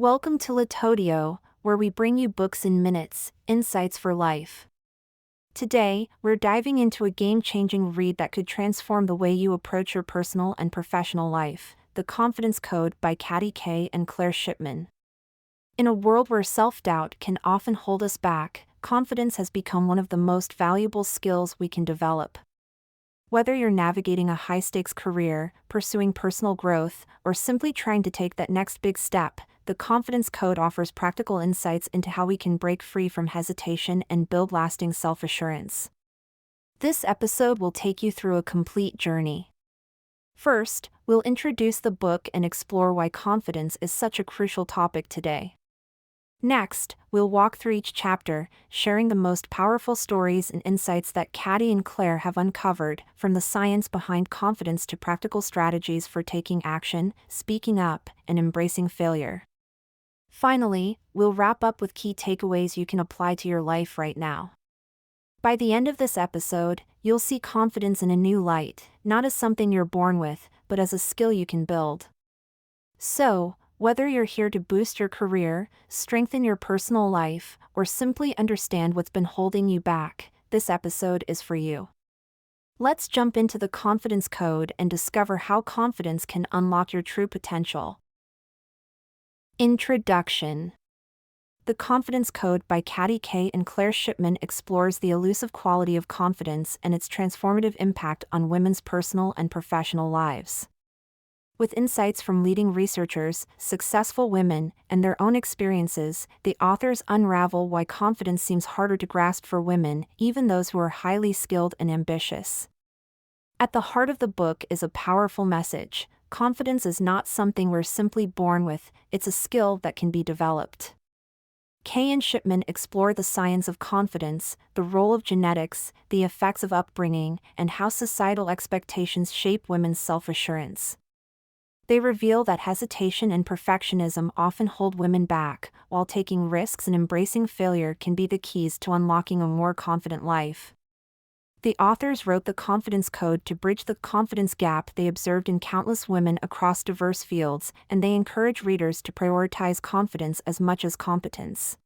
Welcome to Latodio, where we bring you books in minutes, insights for life. Today, we're diving into a game-changing read that could transform the way you approach your personal and professional life, The Confidence Code by Katty and Claire Shipman. In a world where self-doubt can often hold us back, confidence has become one of the most valuable skills we can develop. Whether you're navigating a high-stakes career, pursuing personal growth, or simply trying to take that next big step, the Confidence Code offers practical insights into how we can break free from hesitation and build lasting self-assurance. This episode will take you through a complete journey. First, we'll introduce the book and explore why confidence is such a crucial topic today. Next, we'll walk through each chapter, sharing the most powerful stories and insights that Katty and Claire have uncovered, from the science behind confidence to practical strategies for taking action, speaking up, and embracing failure. Finally, we'll wrap up with key takeaways you can apply to your life right now. By the end of this episode, you'll see confidence in a new light, not as something you're born with, but as a skill you can build. So, whether you're here to boost your career, strengthen your personal life, or simply understand what's been holding you back, this episode is for you. Let's jump into the Confidence Code and discover how confidence can unlock your true potential. Introduction. The Confidence Code by Katty and Claire Shipman explores the elusive quality of confidence and its transformative impact on women's personal and professional lives. With insights from leading researchers, successful women, and their own experiences, the authors unravel why confidence seems harder to grasp for women, even those who are highly skilled and ambitious. At the heart of the book is a powerful message: confidence is not something we're simply born with, it's a skill that can be developed. Kay and Shipman explore the science of confidence, the role of genetics, the effects of upbringing, and how societal expectations shape women's self-assurance. They reveal that hesitation and perfectionism often hold women back, while taking risks and embracing failure can be the keys to unlocking a more confident life. The authors wrote the Confidence Code to bridge the confidence gap they observed in countless women across diverse fields, and they encourage readers to prioritize confidence as much as competence.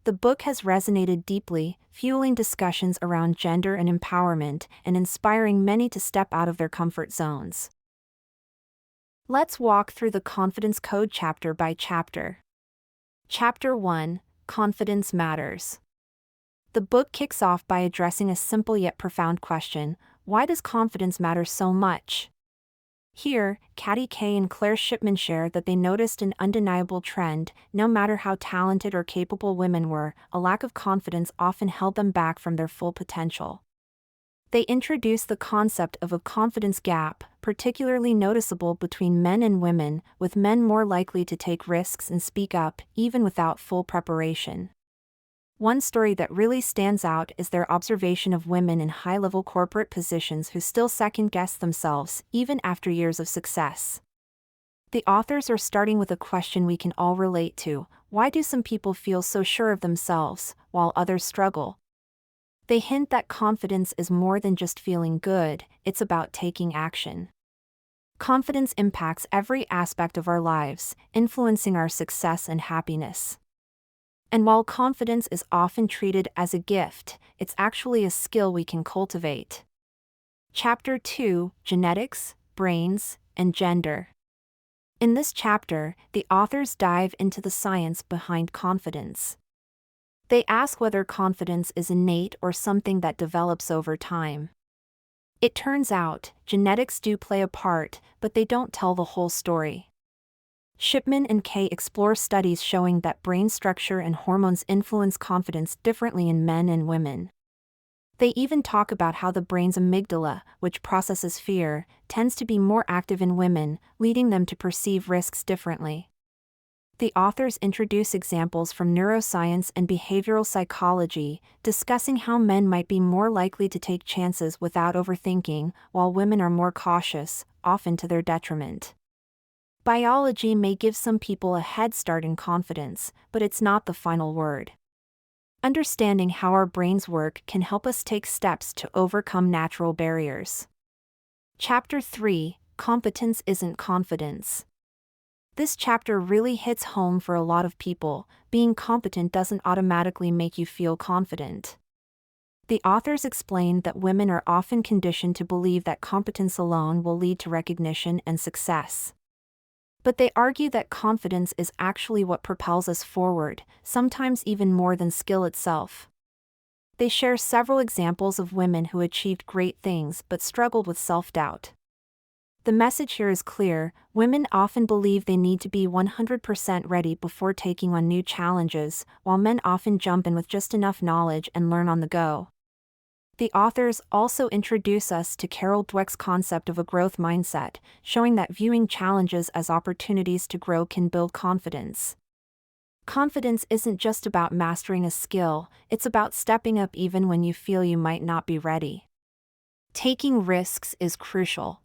The book has resonated deeply, fueling discussions around gender and empowerment, and inspiring many to step out of their comfort zones. Let's walk through the Confidence Code chapter by chapter. Chapter 1: Confidence Matters. The book kicks off by addressing a simple yet profound question: why does confidence matter so much? Here, Katty and Claire Shipman share that they noticed an undeniable trend: no matter how talented or capable women were, a lack of confidence often held them back from their full potential. They introduce the concept of a confidence gap, particularly noticeable between men and women, with men more likely to take risks and speak up, even without full preparation. One story that really stands out is their observation of women in high-level corporate positions who still second-guess themselves, even after years of success. The authors are starting with a question we can all relate to: why do some people feel so sure of themselves, while others struggle? They hint that confidence is more than just feeling good, it's about taking action. Confidence impacts every aspect of our lives, influencing our success and happiness. And while confidence is often treated as a gift, it's actually a skill we can cultivate. Chapter 2: Genetics, Brains, and Gender. In this chapter, the authors dive into the science behind confidence. They ask whether confidence is innate or something that develops over time. It turns out, genetics do play a part, but they don't tell the whole story. Shipman and Kay explore studies showing that brain structure and hormones influence confidence differently in men and women. They even talk about how the brain's amygdala, which processes fear, tends to be more active in women, leading them to perceive risks differently. The authors introduce examples from neuroscience and behavioral psychology, discussing how men might be more likely to take chances without overthinking, while women are more cautious, often to their detriment. Biology may give some people a head start in confidence, but it's not the final word. Understanding how our brains work can help us take steps to overcome natural barriers. Chapter 3: Competence Isn't Confidence. This chapter really hits home for a lot of people. Being competent doesn't automatically make you feel confident. The authors explain that women are often conditioned to believe that competence alone will lead to recognition and success. But they argue that confidence is actually what propels us forward, sometimes even more than skill itself. They share several examples of women who achieved great things but struggled with self-doubt. The message here is clear: women often believe they need to be 100% ready before taking on new challenges, while men often jump in with just enough knowledge and learn on the go. The authors also introduce us to Carol Dweck's concept of a growth mindset, showing that viewing challenges as opportunities to grow can build confidence. Confidence isn't just about mastering a skill, it's about stepping up even when you feel you might not be ready. Taking risks is crucial.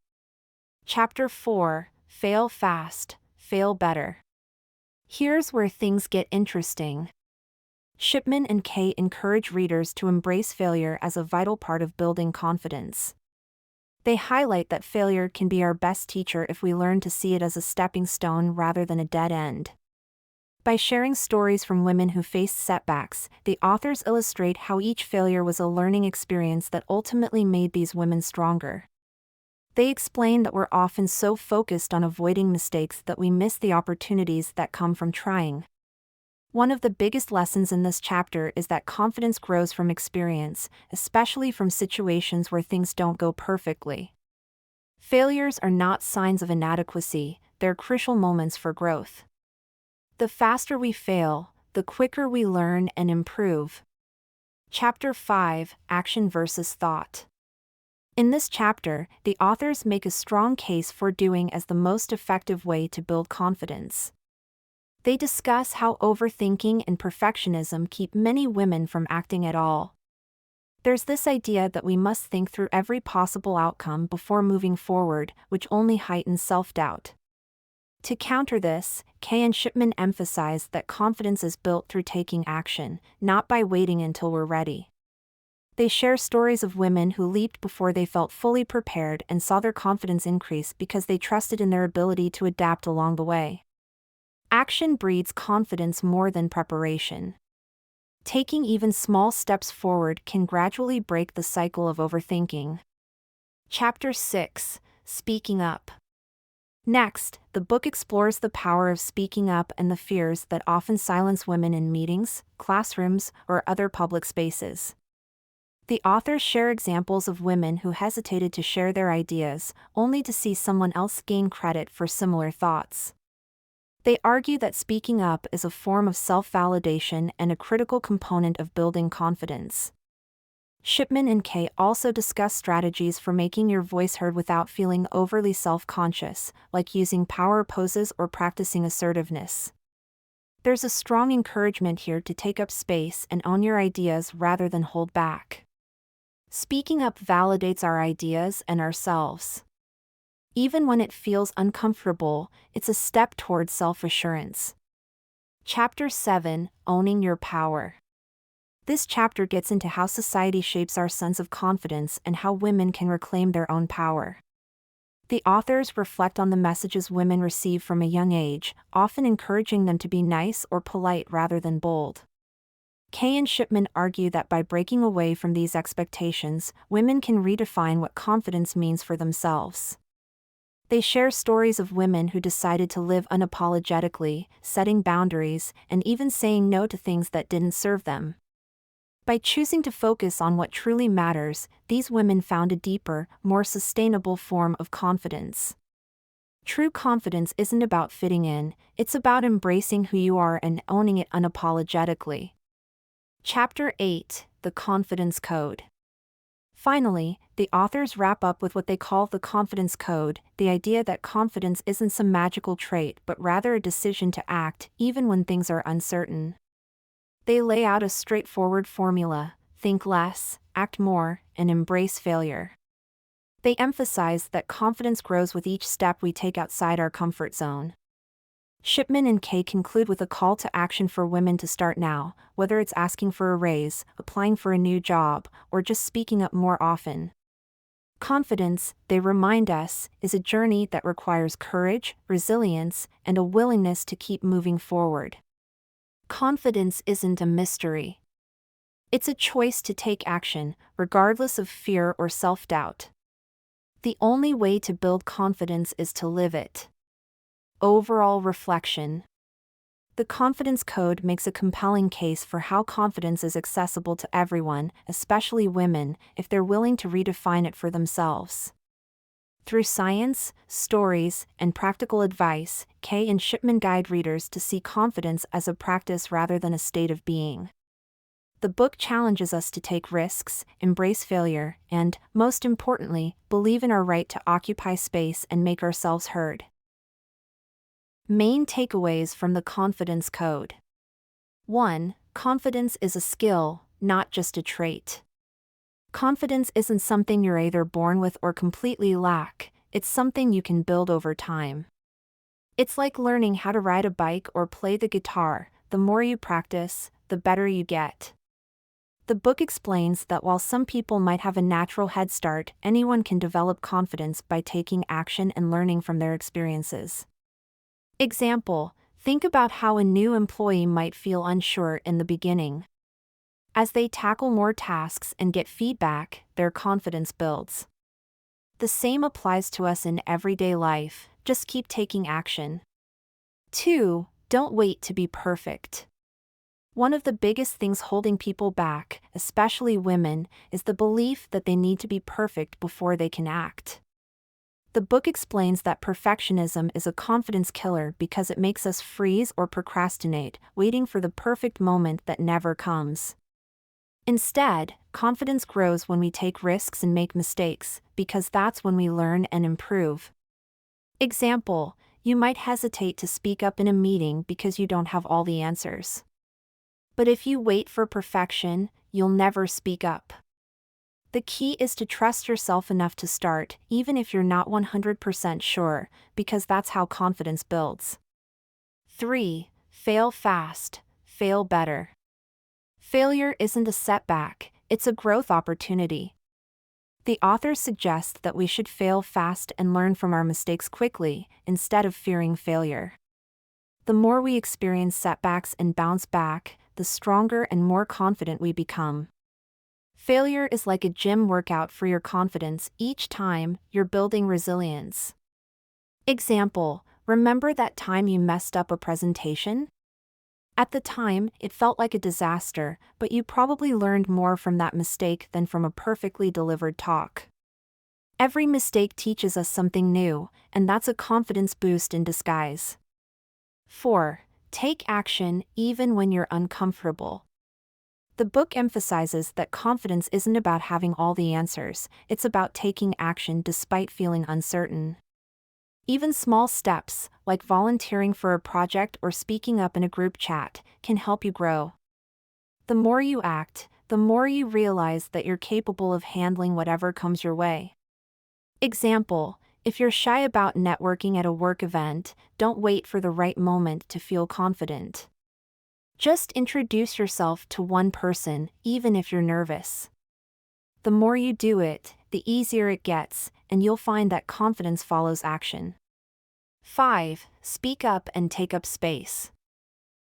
Chapter 4: Fail Fast, Fail Better. Here's where things get interesting. Shipman and Kay encourage readers to embrace failure as a vital part of building confidence. They highlight that failure can be our best teacher if we learn to see it as a stepping stone rather than a dead end. By sharing stories from women who faced setbacks, the authors illustrate how each failure was a learning experience that ultimately made these women stronger. They explain that we're often so focused on avoiding mistakes that we miss the opportunities that come from trying. One of the biggest lessons in this chapter is that confidence grows from experience, especially from situations where things don't go perfectly. Failures are not signs of inadequacy, they're crucial moments for growth. The faster we fail, the quicker we learn and improve. Chapter 5: Action versus Thought. In this chapter, the authors make a strong case for doing as the most effective way to build confidence. They discuss how overthinking and perfectionism keep many women from acting at all. There's this idea that we must think through every possible outcome before moving forward, which only heightens self-doubt. To counter this, Kay and Shipman emphasize that confidence is built through taking action, not by waiting until we're ready. They share stories of women who leaped before they felt fully prepared and saw their confidence increase because they trusted in their ability to adapt along the way. Action breeds confidence more than preparation. Taking even small steps forward can gradually break the cycle of overthinking. Chapter 6: Speaking Up. Next, the book explores the power of speaking up and the fears that often silence women in meetings, classrooms, or other public spaces. The authors share examples of women who hesitated to share their ideas, only to see someone else gain credit for similar thoughts. They argue that speaking up is a form of self-validation and a critical component of building confidence. Shipman and Kay also discuss strategies for making your voice heard without feeling overly self-conscious, like using power poses or practicing assertiveness. There's a strong encouragement here to take up space and own your ideas rather than hold back. Speaking up validates our ideas and ourselves. Even when it feels uncomfortable, it's a step towards self-assurance. Chapter 7: Owning Your Power. This chapter gets into how society shapes our sense of confidence and how women can reclaim their own power. The authors reflect on the messages women receive from a young age, often encouraging them to be nice or polite rather than bold. Kay and Shipman argue that by breaking away from these expectations, women can redefine what confidence means for themselves. They share stories of women who decided to live unapologetically, setting boundaries, and even saying no to things that didn't serve them. By choosing to focus on what truly matters, these women found a deeper, more sustainable form of confidence. True confidence isn't about fitting in, it's about embracing who you are and owning it unapologetically. Chapter 8: The Confidence Code. Finally, the authors wrap up with what they call the confidence code, the idea that confidence isn't some magical trait but rather a decision to act, even when things are uncertain. They lay out a straightforward formula: think less, act more, and embrace failure. They emphasize that confidence grows with each step we take outside our comfort zone. Shipman and Kay conclude with a call to action for women to start now, whether it's asking for a raise, applying for a new job, or just speaking up more often. Confidence, they remind us, is a journey that requires courage, resilience, and a willingness to keep moving forward. Confidence isn't a mystery. It's a choice to take action, regardless of fear or self-doubt. The only way to build confidence is to live it. Overall reflection. The Confidence Code makes a compelling case for how confidence is accessible to everyone, especially women, if they're willing to redefine it for themselves. Through science, stories, and practical advice, Kay and Shipman guide readers to see confidence as a practice rather than a state of being. The book challenges us to take risks, embrace failure, and, most importantly, believe in our right to occupy space and make ourselves heard. Main takeaways from the Confidence Code. 1. Confidence is a skill, not just a trait. Confidence isn't something you're either born with or completely lack, it's something you can build over time. It's like learning how to ride a bike or play the guitar. The more you practice, the better you get. The book explains that while some people might have a natural head start, anyone can develop confidence by taking action and learning from their experiences. Example, think about how a new employee might feel unsure in the beginning. As they tackle more tasks and get feedback, their confidence builds. The same applies to us in everyday life, just keep taking action. 2. Don't wait to be perfect. One of the biggest things holding people back, especially women, is the belief that they need to be perfect before they can act. The book explains that perfectionism is a confidence killer because it makes us freeze or procrastinate, waiting for the perfect moment that never comes. Instead, confidence grows when we take risks and make mistakes, because that's when we learn and improve. Example, you might hesitate to speak up in a meeting because you don't have all the answers. But if you wait for perfection, you'll never speak up. The key is to trust yourself enough to start, even if you're not 100% sure, because that's how confidence builds. 3. Fail fast, fail better. Failure isn't a setback, it's a growth opportunity. The author suggests that we should fail fast and learn from our mistakes quickly, instead of fearing failure. The more we experience setbacks and bounce back, the stronger and more confident we become. Failure is like a gym workout for your confidence. Each time, you're building resilience. Example, remember that time you messed up a presentation? At the time, it felt like a disaster, but you probably learned more from that mistake than from a perfectly delivered talk. Every mistake teaches us something new, and that's a confidence boost in disguise. 4. Take action even when you're uncomfortable. The book emphasizes that confidence isn't about having all the answers, it's about taking action despite feeling uncertain. Even small steps, like volunteering for a project or speaking up in a group chat, can help you grow. The more you act, the more you realize that you're capable of handling whatever comes your way. Example, if you're shy about networking at a work event, don't wait for the right moment to feel confident. Just introduce yourself to one person, even if you're nervous. The more you do it, the easier it gets, and you'll find that confidence follows action. 5. Speak up and take up space.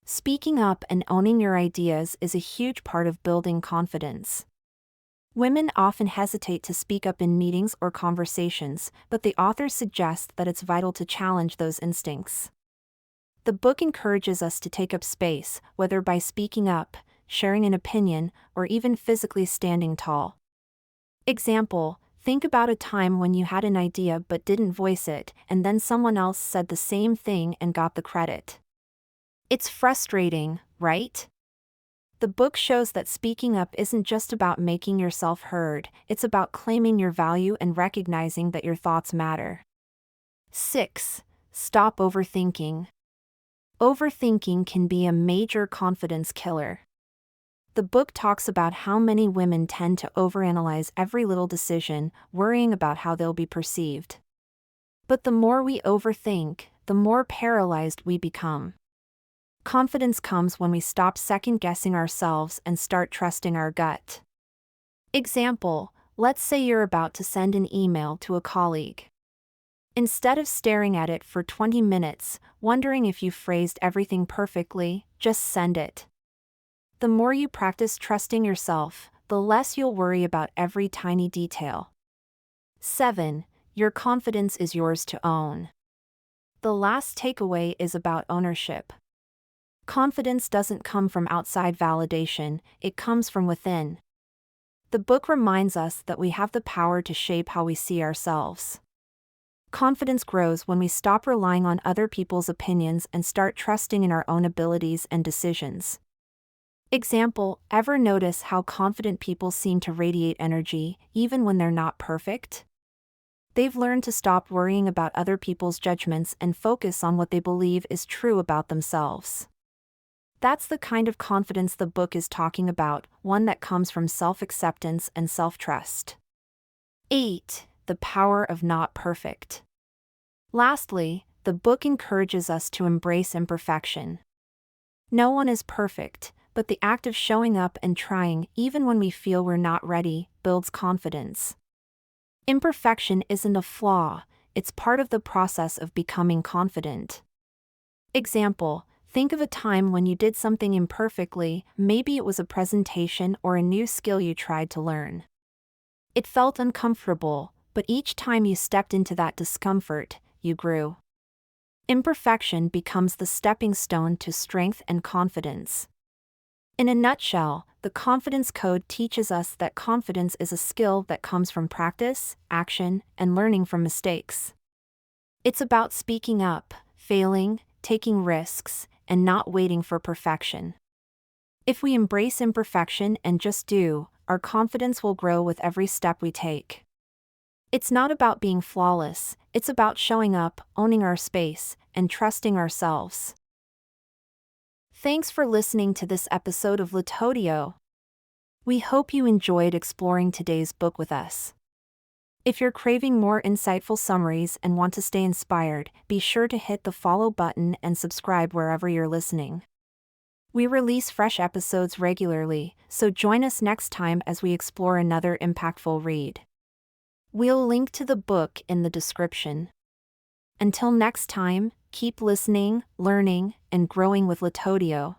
Speaking up and owning your ideas is a huge part of building confidence. Women often hesitate to speak up in meetings or conversations, but the author suggests that it's vital to challenge those instincts. The book encourages us to take up space, whether by speaking up, sharing an opinion, or even physically standing tall. Example, think about a time when you had an idea but didn't voice it, and then someone else said the same thing and got the credit. It's frustrating, right? The book shows that speaking up isn't just about making yourself heard, it's about claiming your value and recognizing that your thoughts matter. 6. Stop overthinking. Overthinking can be a major confidence killer. The book talks about how many women tend to overanalyze every little decision, worrying about how they'll be perceived. But the more we overthink, the more paralyzed we become. Confidence comes when we stop second-guessing ourselves and start trusting our gut. Example, Let's say you're about to send an email to a colleague. Instead of staring at it for 20 minutes, wondering if you phrased everything perfectly, just send it. The more you practice trusting yourself, the less you'll worry about every tiny detail. 7. Your confidence is yours to own. The last takeaway is about ownership. Confidence doesn't come from outside validation, it comes from within. The book reminds us that we have the power to shape how we see ourselves. Confidence grows when we stop relying on other people's opinions and start trusting in our own abilities and decisions. Example, ever notice how confident people seem to radiate energy, even when they're not perfect? They've learned to stop worrying about other people's judgments and focus on what they believe is true about themselves. That's the kind of confidence the book is talking about, one that comes from self-acceptance and self-trust. 8. The power of not perfect. Lastly, the book encourages us to embrace imperfection. No one is perfect, but the act of showing up and trying, even when we feel we're not ready, builds confidence. Imperfection isn't a flaw, it's part of the process of becoming confident. Example, think of a time when you did something imperfectly, maybe it was a presentation or a new skill you tried to learn. It felt uncomfortable, but each time you stepped into that discomfort, you grew. Imperfection becomes the stepping stone to strength and confidence. In a nutshell, the Confidence Code teaches us that confidence is a skill that comes from practice, action, and learning from mistakes. It's about speaking up, failing, taking risks, and not waiting for perfection. If we embrace imperfection and just do, our confidence will grow with every step we take. It's not about being flawless, it's about showing up, owning our space, and trusting ourselves. Thanks for listening to this episode of Litodio. We hope you enjoyed exploring today's book with us. If you're craving more insightful summaries and want to stay inspired, be sure to hit the follow button and subscribe wherever you're listening. We release fresh episodes regularly, so join us next time as we explore another impactful read. We'll link to the book in the description. Until next time, keep listening, learning, and growing with Litodio.